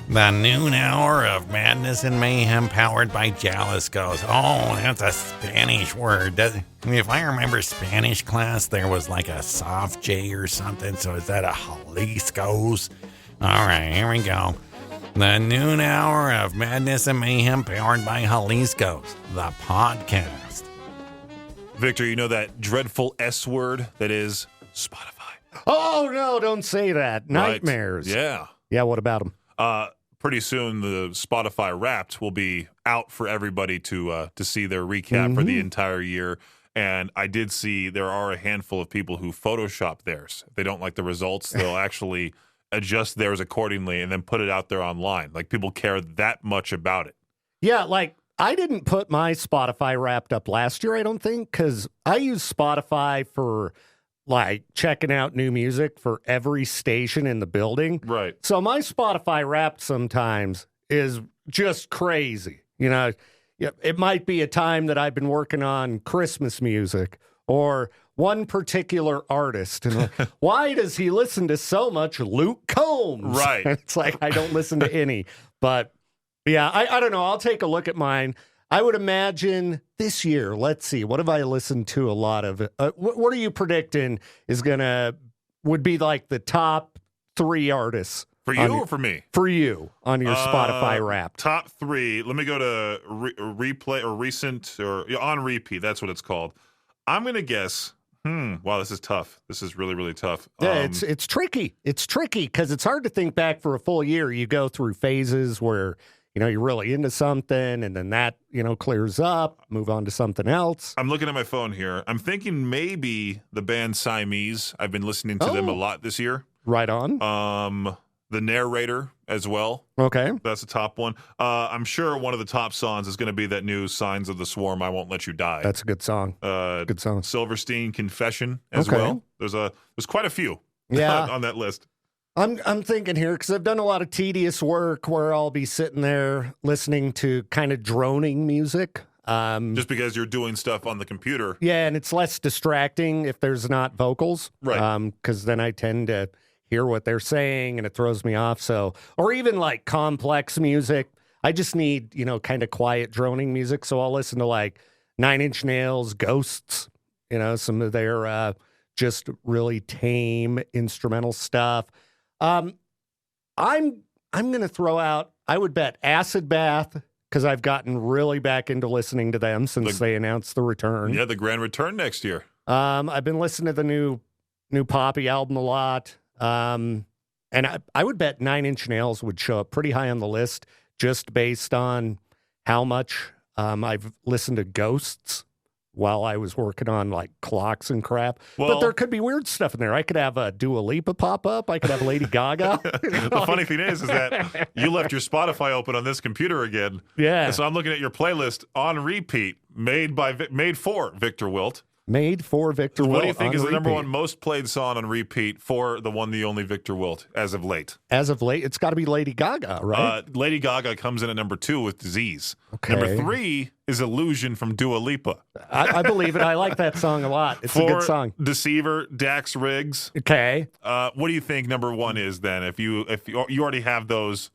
The noon hour of madness and mayhem powered by Jalisco's. Oh, that's a Spanish word. If I remember Spanish class, there was like a soft J or something. So is that a Jalisco's? All right, here we go. The noon hour of madness and mayhem powered by Jalisco's, the podcast. Victor, you know that dreadful S word that is Spotify? Oh, no, don't say that. Nightmares. Right. Yeah. Yeah, what about them? Pretty soon, the Spotify Wrapped will be out for everybody to see their recap for the entire year. And I did see there are a handful of people who Photoshop theirs. If they don't like the results, they'll actually adjust theirs accordingly and then put it out there online. Like, people care that much about it. Yeah, like, I didn't put my Spotify Wrapped up last year, I don't think, because I use Spotify for, like, checking out new music for every station in the building. Right. So my Spotify Wrapped sometimes is just crazy. You know, it might be a time that I've been working on Christmas music or one particular artist. And like, why does he listen to so much Luke Combs? Right. It's like, I don't listen to any. But, yeah, I don't know. I'll take a look at mine. I would imagine this year, let's see, what have I listened to a lot of? What are you predicting would be like the top 3 artists? For you or for me? For you on your Spotify Wrapped. Top 3. Let me go to replay or recent or on repeat. That's what it's called. I'm going to guess. Wow, this is tough. This is really, really tough. Yeah, it's tricky. It's tricky because it's hard to think back for a full year. You go through phases where, you know, you're really into something and then that, you know, clears up, move on to something else. I'm looking at my phone here. I'm thinking maybe the band Siamese. I've been listening to them a lot this year. Right on. The Narrator as well. Okay. That's the top one. I'm sure one of the top songs is going to be that new Signs of the Swarm, I Won't Let You Die. That's a good song. Good song. Silverstein Confession as well. There's quite a few on that list. I'm thinking here because I've done a lot of tedious work where I'll be sitting there listening to kind of droning music. Just because you're doing stuff on the computer. Yeah, and it's less distracting if there's not vocals. Right. Because then I tend to hear what they're saying and it throws me off. So, or even like complex music. I just need, you know, kind of quiet droning music. So I'll listen to like 9 Inch Nails, Ghosts, you know, some of their just really tame instrumental stuff. I'm going to throw out, I would bet Acid Bath, because I've gotten really back into listening to them since they announced the return. Yeah, the grand return next year. I've been listening to the new Poppy album a lot. And I would bet 9 Inch Nails would show up pretty high on the list just based on how much I've listened to Ghosts while I was working on like clocks and crap. Well, but there could be weird stuff in there. I could have a Dua Lipa pop up. I could have Lady Gaga. The funny thing is that you left your Spotify open on this computer again. Yeah. And so I'm looking at your playlist on repeat, made for Victor Wilt. Made for Victor Wilt. What do you think is the number repeat. one most played song on repeat for the one, the only Victor Wilt as of late? As of late, it's got to be Lady Gaga, right? Lady Gaga comes in at number 2 with Disease. Okay. Number 3 is Illusion from Dua Lipa. I believe it. I like that song a lot. It's a good song. Deceiver, Dax Riggs. Okay. What do you think number 1 is then? If you already have those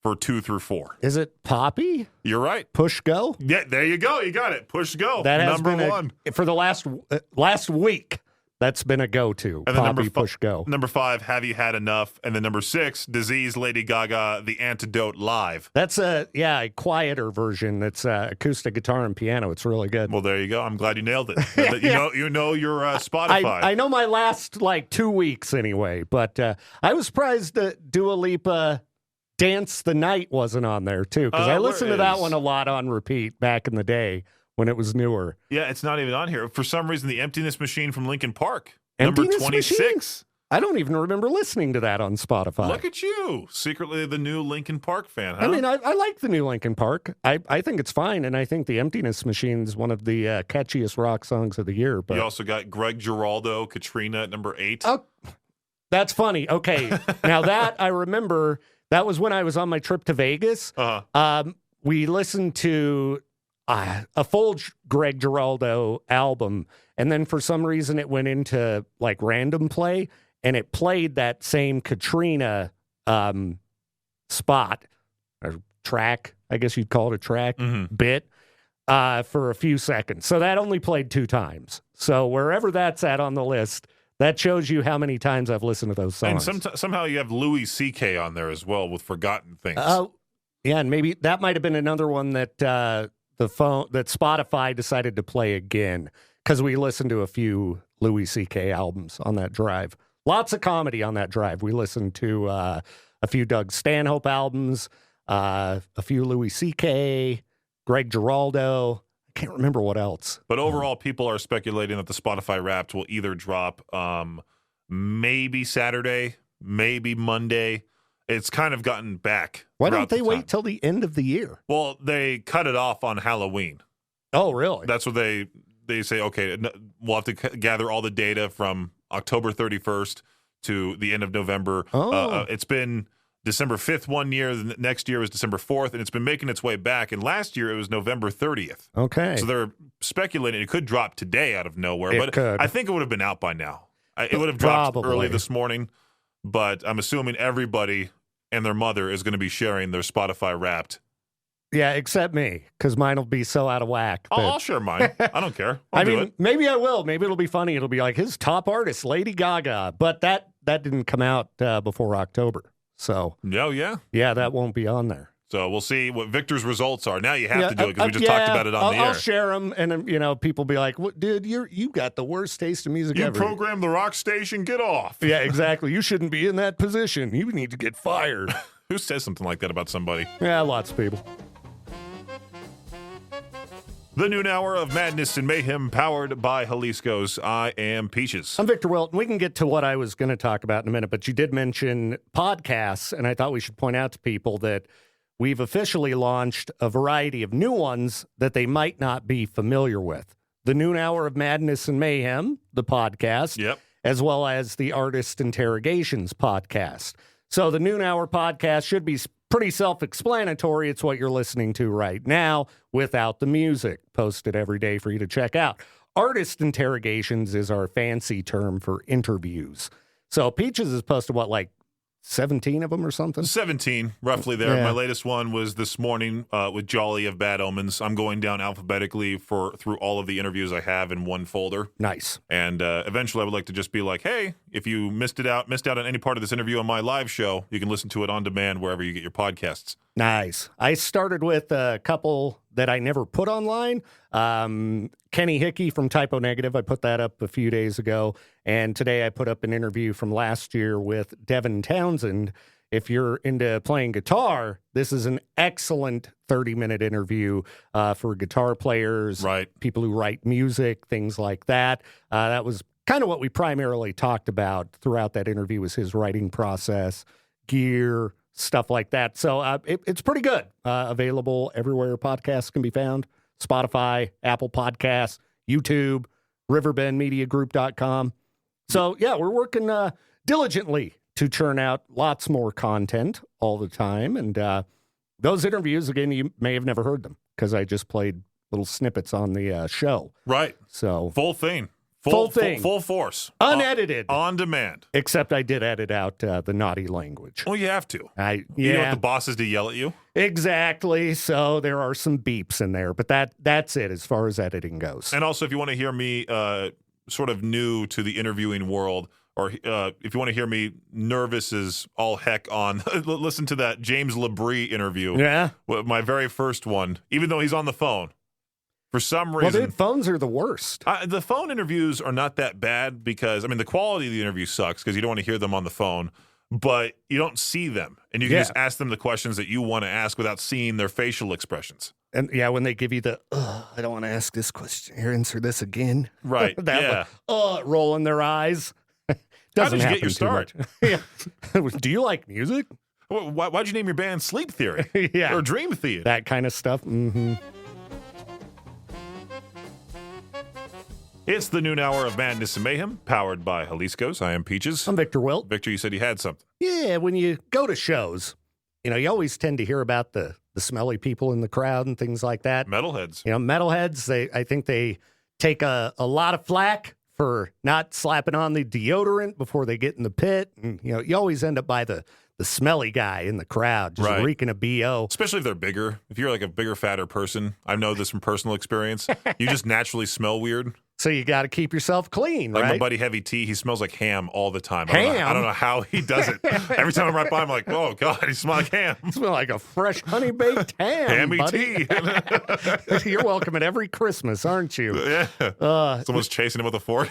for 2 through 4. Is it Poppy? You're right. Push Go? Yeah, there you go. You got it. Push Go. That has number been 1. For the last week, that's been a go-to. And then Poppy, Push Go. Number 5, Have You Had Enough? And then number 6, Disease, Lady Gaga, The Antidote Live. That's a quieter version. It's acoustic guitar and piano. It's really good. Well, there you go. I'm glad you nailed it. You know your Spotify. I know my last 2 weeks anyway, but I was surprised that Dua Lipa Dance the Night wasn't on there too, because I listened to that one a lot on repeat back in the day when it was newer. Yeah, it's not even on here. For some reason, The Emptiness Machine from Linkin Park, Emptiness number 26. Machine? I don't even remember listening to that on Spotify. Look at you, secretly the new Linkin Park fan, huh? I mean, I like the new Linkin Park. I think it's fine, and I think The Emptiness Machine is one of the catchiest rock songs of the year. But you also got Greg Giraldo, Katrina at number 8. Oh, that's funny. Okay, now that I remember, that was when I was on my trip to Vegas. We listened to a full Greg Giraldo album, and then for some reason it went into like random play, and it played that same Katrina spot or track, I guess you'd call it a track, Mhm. bit, for a few seconds. So that only played 2 times. So wherever that's at on the list, that shows you how many times I've listened to those songs. And somehow you have Louis C.K. on there as well with Forgotten Things. Oh, yeah, and maybe that might have been another one that that Spotify decided to play again because we listened to a few Louis C.K. albums on that drive. Lots of comedy on that drive. We listened to a few Doug Stanhope albums, a few Louis C.K., Greg Giraldo. I can't remember what else. But overall, people are speculating that the Spotify Wrapped will either drop maybe Saturday, maybe Monday. It's kind of gotten back. Why throughout don't they the wait time. till the end of the year? Well, they cut it off on Halloween. Oh, really? That's what they say, okay, we'll have to gather all the data from October 31st to the end of November. Oh. It's been December 5th one year, the next year was December 4th, and it's been making its way back. And last year it was November 30th. Okay. So they're speculating it could drop today out of nowhere, It but could. I think it would have been out by now. It would have dropped Probably. early this morning, but I'm assuming everybody and their mother is going to be sharing their Spotify Wrapped. Yeah, except me, because mine will be so out of whack. that- I'll share mine. I don't care. I'll do it. maybe I will. Maybe it'll be funny. It'll be like his top artist, Lady Gaga. But that didn't come out before October. So, Oh, yeah. yeah, that won't be on there. So we'll see what Victor's results are. Now you have Yeah, to do it because we just talked about it on the air. I'll share them, and people be like, "What, dude? You got the worst taste in music You ever." program the rock station, get off. Yeah, exactly. You shouldn't be in that position. You need to get fired. Who says something like that about somebody? Yeah, lots of people. The noon hour of madness and mayhem powered by Jalisco's I Am Peaches. I'm Victor Wilton. We can get to what I was going to talk about in a minute, but you did mention podcasts, and I thought we should point out to people that we've officially launched a variety of new ones that they might not be familiar with. The Noon Hour of Madness and Mayhem, the podcast, Yep. as well as the Artist Interrogations podcast. So the Noon Hour podcast should be pretty self-explanatory. It's what you're listening to right now without the music, posted every day for you to check out. Artist Interrogations is our fancy term for interviews. So Peaches has posted, 17 of them or something? 17, roughly there. Yeah. My latest one was this morning with Jolly of Bad Omens. I'm going down alphabetically through all of the interviews I have in one folder. Nice. And eventually I would like to just be like, hey, if you missed out on any part of this interview on my live show, you can listen to it on demand wherever you get your podcasts. Nice. I started with a couple that I never put online. Kenny Hickey from Typo Negative. I put that up a few days ago. And today I put up an interview from last year with Devin Townsend. If you're into playing guitar, this is an excellent 30-minute interview for guitar players, Right. people who write music, things like that. That was kind of what we primarily talked about throughout that interview, was his writing process, gear, stuff like that. So it's pretty good. Available everywhere podcasts can be found. Spotify, Apple Podcasts, YouTube, riverbendmediagroup.com. So, yeah, we're working diligently to churn out lots more content all the time. And those interviews, again, you may have never heard them because I just played little snippets on the show. Right. So, Full thing. Full thing. Full force. unedited. On demand. Except I did edit out the naughty language. Well, you have to. Yeah, You don't want the bosses to yell at you. exactly. So there are some beeps in there, but that's it as far as editing goes. And also, if you want to hear me sort of new to the interviewing world, or if you want to hear me nervous as all heck on, listen to that James LeBrie interview. Yeah. My very first one, even though he's on the phone. For some Well, reason, dude, phones are the worst. the phone interviews are not that bad because, the quality of the interview sucks because you don't want to hear them on the phone, but you don't see them. And you can Yeah. just ask them the questions that you want to ask without seeing their facial expressions. And yeah, when they give you the, I don't want to ask this question or answer this again. Right. that Yeah. one, rolling their eyes. How Doesn't did you get happen your too start? much. Yeah. Do you like music? Why'd you name your band Sleep Theory? Yeah. Or Dream Theater? That kind of stuff. Mm-hmm. It's the noon hour of madness and mayhem, powered by Jalisco's. I am Peaches. I'm Victor Wilt. Victor, you said you had something. Yeah, when you go to shows, you always tend to hear about the smelly people in the crowd and things like that. Metalheads. Metalheads, I think they take a lot of flack for not slapping on the deodorant before they get in the pit. And, you always end up by the the smelly guy in the crowd, just Right. reeking of BO. Especially if they're bigger. If you're like a bigger, fatter person, I know this from personal experience. You just naturally smell weird. So you got to keep yourself clean, Like right? my buddy Heavy T, he smells like ham all the time. Ham? I don't know how he does it. Every time I'm right by him, I'm like, oh, God, he smells like ham. You smell like a fresh honey-baked ham, Hammy buddy. tea. You're welcome at every Christmas, aren't you? Yeah. Someone's chasing him with a fork.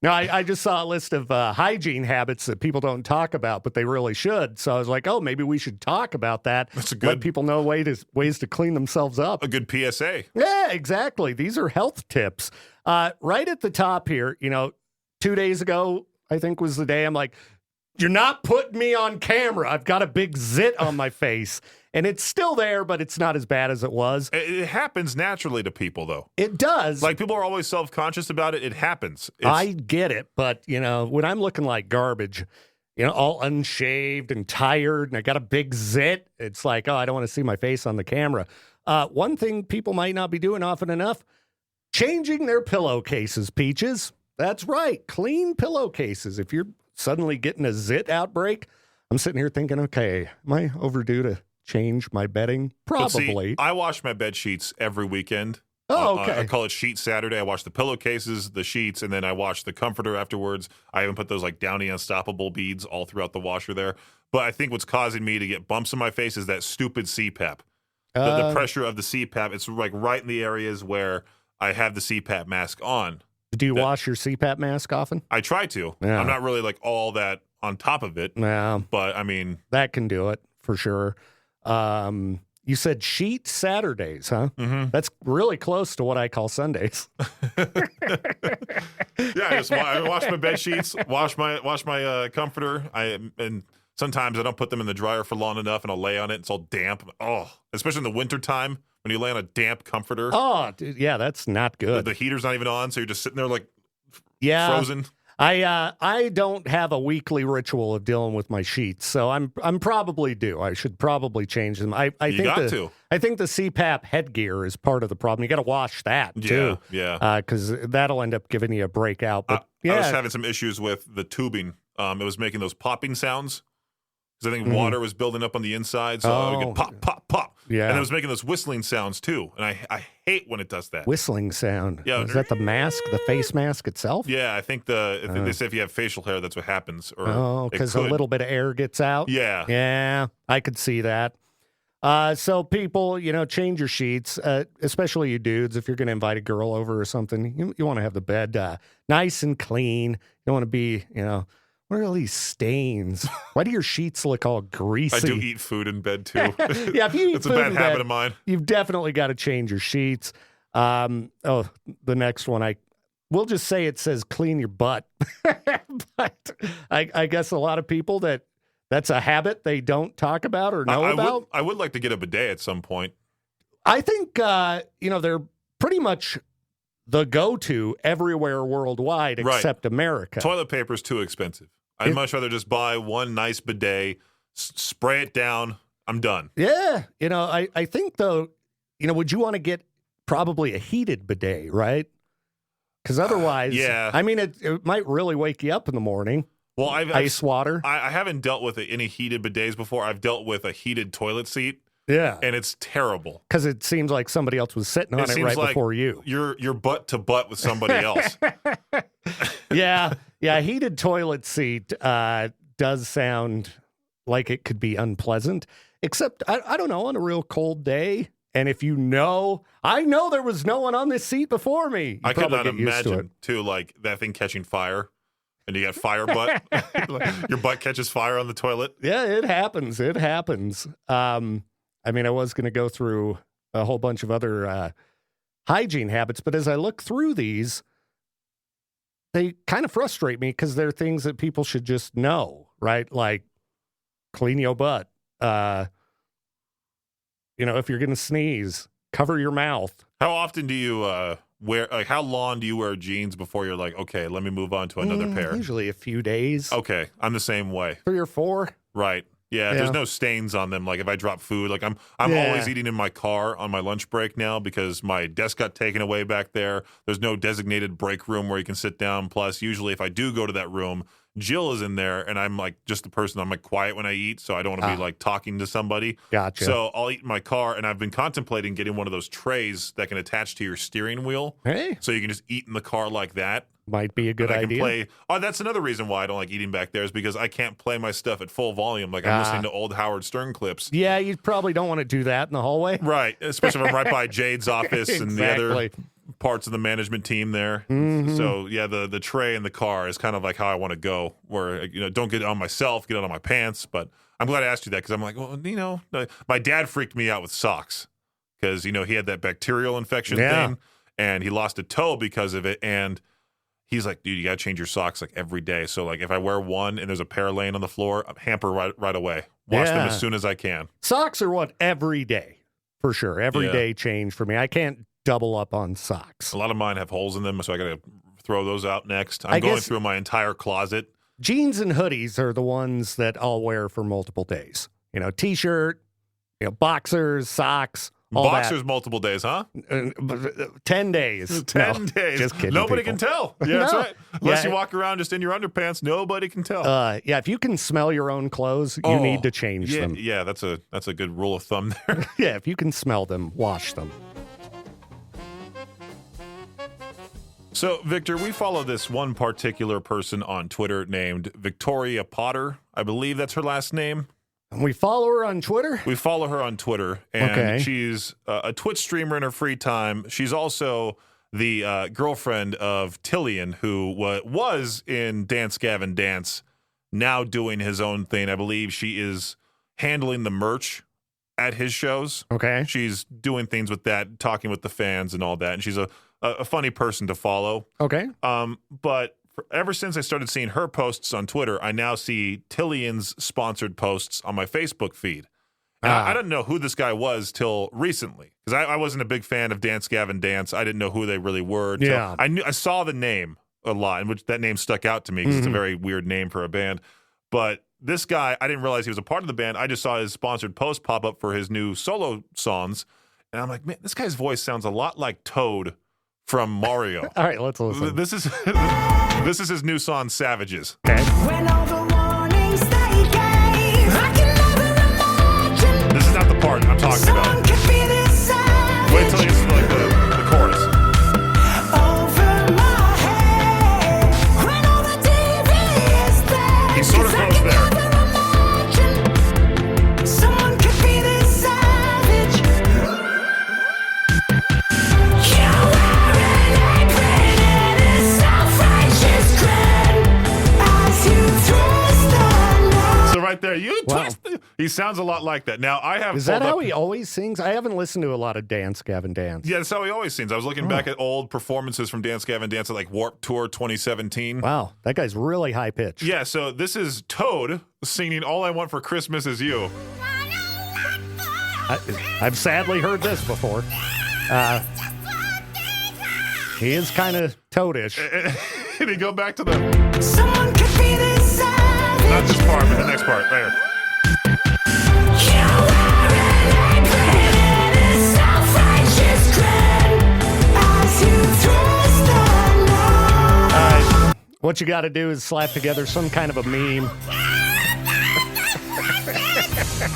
No, I just saw a list of hygiene habits that people don't talk about, but they really should. So I was like, oh, maybe we should talk about that. That's a Let good- people know ways to clean themselves up. A good PSA. Yeah, exactly. These are health tips. Right at the top here, 2 days ago, I think was the day I'm like, you're not putting me on camera. I've got a big zit on my face. And it's still there, but it's not as bad as it was. It happens naturally to people, though. It does. Like, people are always self-conscious about it. It happens. I get it. But, when I'm looking like garbage, all unshaved and tired, and I got a big zit, it's like, oh, I don't want to see my face on the camera. One thing people might not be doing often enough, changing their pillowcases, Peaches. That's right. Clean pillowcases. If you're suddenly getting a zit outbreak, I'm sitting here thinking, okay, am I overdue to change my bedding? But see, Probably. I wash my bed sheets every weekend. Oh, okay. I call it Sheet Saturday. I wash the pillowcases, the sheets, and then I wash the comforter afterwards. I even put those like Downy Unstoppable beads all throughout the washer there. But I think what's causing me to get bumps in my face is that stupid CPAP. The pressure of the CPAP, it's like right in the areas where I have the CPAP mask on. Do you wash your CPAP mask often? I try to. Yeah. I'm not really like all that on top of it. No. But I mean, That can do it for sure. You said sheet Saturdays, huh? mhm. That's really close to what I call Sundays. Yeah, I wash my bed sheets, wash my comforter. And sometimes I don't put them in the dryer for long enough, and I'll lay on it. It's all damp. Oh, especially in the wintertime when you lay on a damp comforter. Oh, dude, yeah, that's not good. The heater's not even on, so you're just sitting there like Yeah, frozen. I don't have a weekly ritual of dealing with my sheets, so I'm probably due. I should probably change them. I You think got to. I think the CPAP headgear is part of the problem. You got to wash that too, Yeah. because that'll end up giving you a breakout. But I was having some issues with the tubing. It was making those popping sounds because I think water was building up on the inside, so I would get pop, pop, pop. Yeah. And it was making those whistling sounds too, and I hate when it does that. whistling sound. Yeah. Is that the mask, the face mask itself? Yeah, I think they say if you have facial hair, that's what happens. Or Oh, it because a could. little bit of air gets out. Yeah. Yeah, I could see that. So people, change your sheets, especially you dudes. If you're going to invite a girl over or something, you want to have the bed nice and clean. You don't want to be, what are all these stains? Why do your sheets look all greasy? I do eat food in bed too. Yeah, if you eat it's a food bad in habit bed, of mine. You've definitely got to change your sheets. The next one, we'll just say it says clean your butt. But I guess a lot of people that's a habit they don't talk about or know about. I would like to get a bidet at some point. I think, they're pretty much the go-to everywhere worldwide Right. except America. Toilet paper is too expensive. I'd much rather just buy one nice bidet, spray it down. I'm done. Yeah. I think, though, would you want to get probably a heated bidet, right? Because otherwise, yeah. I mean, it might really wake you up in the morning. Well, Ice water. I haven't dealt with any heated bidets before. I've dealt with a heated toilet seat, Yeah. and it's terrible. Because it seems like somebody else was sitting on it seems right like before you. You're butt to butt with somebody else. Yeah. Yeah. Heated toilet seat does sound like it could be unpleasant, except, I don't know, on a real cold day. And if I know there was no one on this seat before me. You I could probably not get used to it. imagine, too, like that thing catching fire, and you got fire butt. Your butt catches fire on the toilet. Yeah, it happens. It happens. I was going to go through a whole bunch of other hygiene habits, but as I look through these, they kind of frustrate me because they're things that people should just know, right? Like clean your butt. If you're going to sneeze, cover your mouth. How often do you wear? Like, how long do you wear jeans before you're like, okay, let me move on to another pair? Usually a few days. Okay, I'm the same way. 3 or 4. Right. Yeah, there's no stains on them. Like if I drop food, like I'm always eating in my car on my lunch break now because my desk got taken away back there. There's no designated break room where you can sit down. Plus, usually if I do go to that room, Jill is in there, and I'm like just the person. I'm like quiet when I eat, so I don't want to be like talking to somebody. Gotcha. So I'll eat in my car, and I've been contemplating getting one of those trays that can attach to your steering wheel. Hey, so you can just eat in the car like that. Might be a good I can idea. play. Oh, that's another reason why I don't like eating back there is because I can't play my stuff at full volume. Like I'm listening to old Howard Stern clips. Yeah, you probably don't want to do that in the hallway. Right. Especially if I'm right by Jade's office and the other parts of the management team there. Mm-hmm. So yeah, the tray in the car is kind of like how I want to go, where don't get it on myself, get it on my pants. But I'm glad I asked you that because I'm like, well, my dad freaked me out with socks because he had that bacterial infection thing, and he lost a toe because of it, and he's like, dude, you got to change your socks like every day. So like if I wear one and there's a pair laying on the floor, hamper right away. Wash them as soon as I can. Socks are what? Every day. For sure. Every day change for me. I can't double up on socks. A lot of mine have holes in them, so I got to throw those out next. I'm going through my entire closet. Jeans and hoodies are the ones that I'll wear for multiple days. T-shirt, boxers, socks. Boxers multiple days, huh? 10 days. 10 days. Just kidding. Nobody can tell. Yeah, that's right. Unless you walk around just in your underpants, nobody can tell. If you can smell your own clothes, you need to change them. Yeah, that's a good rule of thumb there. Yeah, if you can smell them, wash them. So, Victor, we follow this one particular person on Twitter named Victoria Potter. I believe that's her last name. And we follow her on Twitter? We follow her on Twitter, and she's a Twitch streamer in her free time. She's also the girlfriend of Tillian, who was in Dance Gavin Dance, now doing his own thing. I believe she is handling the merch at his shows. Okay. She's doing things with that, talking with the fans and all that, and she's a funny person to follow. Okay. But ever since I started seeing her posts on Twitter, I now see Tillian's sponsored posts on my Facebook feed. And I didn't know who this guy was till recently because I wasn't a big fan of Dance Gavin Dance. I didn't know who they really were. Yeah. I saw the name a lot, and which that name stuck out to me because it's a very weird name for a band. But this guy, I didn't realize he was a part of the band. I just saw his sponsored post pop up for his new solo songs, and I'm like, man, this guy's voice sounds a lot like Toad from Mario. All right, let's listen. This is his new song, Savages. Okay. When all the warnings they gave, I can never imagine. This is not the part I'm talking Someone about. could be this savage. Wait till you see like the chorus. Over my head. When all the TV is there. He sort of 'Cause I goes can there. never imagine. Someone could be this savage. You are an apron and a self-righteous grin as you twist the knot. So right there, you twist. He sounds a lot like that. Now I have. Is that pulled how up- he always sings? I haven't listened to a lot of Dance Gavin Dance. Yeah, that's how he always sings. I was looking back at old performances from Dance Gavin Dance at like Warped Tour 2017. Wow, that guy's really high pitched. Yeah, so this is Toad singing "All I Want for Christmas Is You." I've sadly heard this before. He is kind of toadish. And he go back to the Someone could be this savage. not this part, but the next part. There. You are an apron and a self-righteous grin as you twist the knot. All right, what you got to do is slap together some kind of a meme.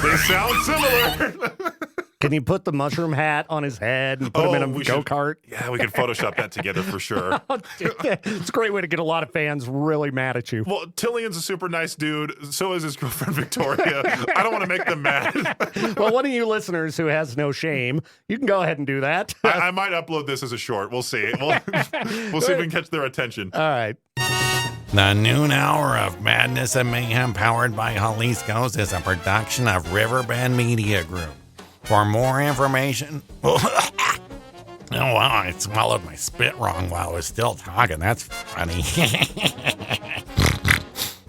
They sound similar. Can you put the mushroom hat on his head and put him in a we should- go-kart? Yeah, we could Photoshop that together for sure. It's a great way to get a lot of fans really mad at you. Well, Tillian's a super nice dude. So is his girlfriend, Victoria. I don't want to make them mad. Well, one of you listeners who has no shame, you can go ahead and do that. I might upload this as a short. We'll see. We'll see if we can catch their attention. All right. The noon hour of madness and mayhem powered by Jalisco's is a production of Riverbend Media Group. For more information, oh wow, I swallowed my spit wrong while I was still talking. That's funny.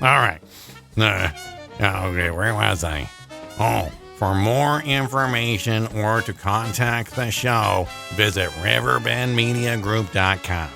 All right. Okay, where was I? Oh, for more information or to contact the show, visit riverbendmediagroup.com.